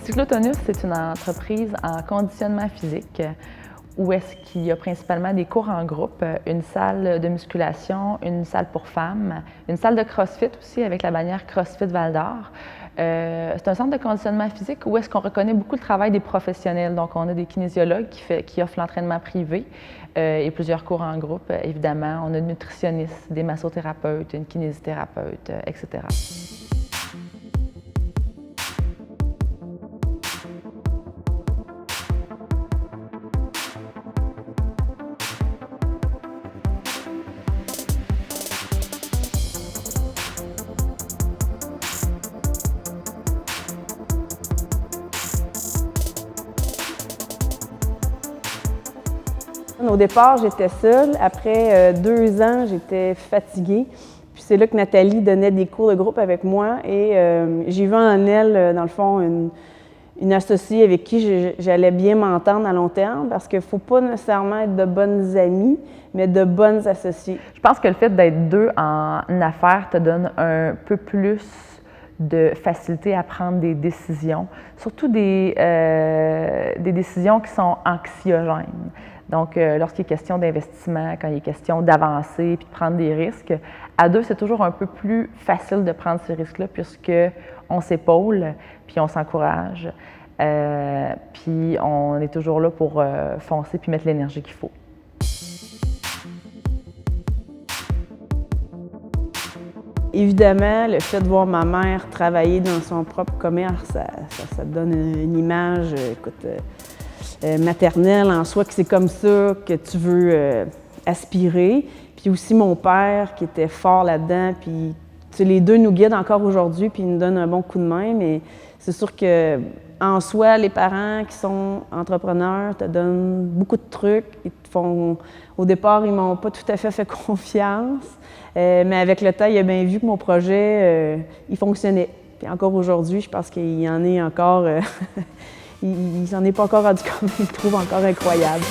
Cyclotonus, c'est une entreprise en conditionnement physique où est-ce qu'il y a principalement des cours en groupe, une salle de musculation, une salle pour femmes, une salle de CrossFit aussi avec la bannière CrossFit Val-d'Or. C'est un centre de conditionnement physique où est-ce qu'on reconnaît beaucoup le travail des professionnels. Donc, on a des kinésiologues qui offrent l'entraînement privé et plusieurs cours en groupe, évidemment. On a des nutritionnistes, des massothérapeutes, une kinésithérapeute, etc. Au départ, j'étais seule. Après 2 ans, j'étais fatiguée. Puis c'est là que Nathalie donnait des cours de groupe avec moi et j'ai vu en elle, dans le fond, une associée avec qui j'allais bien m'entendre à long terme parce qu'il ne faut pas nécessairement être de bonnes amies, mais de bonnes associées. Je pense que le fait d'être deux en affaires te donne un peu plus de facilité à prendre des décisions, surtout des décisions qui sont anxiogènes. Donc, lorsqu'il est question d'investissement, quand il est question d'avancer puis de prendre des risques, à deux, c'est toujours un peu plus facile de prendre ces risques-là puisqu'on s'épaule puis on s'encourage. Puis on est toujours là pour foncer puis mettre l'énergie qu'il faut. Évidemment, le fait de voir ma mère travailler dans son propre commerce, ça donne une image, écoute, maternelle en soi, que c'est comme ça que tu veux aspirer. Puis aussi mon père qui était fort là-dedans, puis tu sais, les deux nous guident encore aujourd'hui, puis ils nous donnent un bon coup de main, mais c'est sûr que en soi, les parents qui sont entrepreneurs te donnent beaucoup de trucs. Ils te font, au départ, ils m'ont pas tout à fait confiance, mais avec le temps, il a bien vu que mon projet, il fonctionnait. Puis encore aujourd'hui, je pense qu'il y en est encore, il s'en est pas encore rendu compte, il le trouve encore incroyable.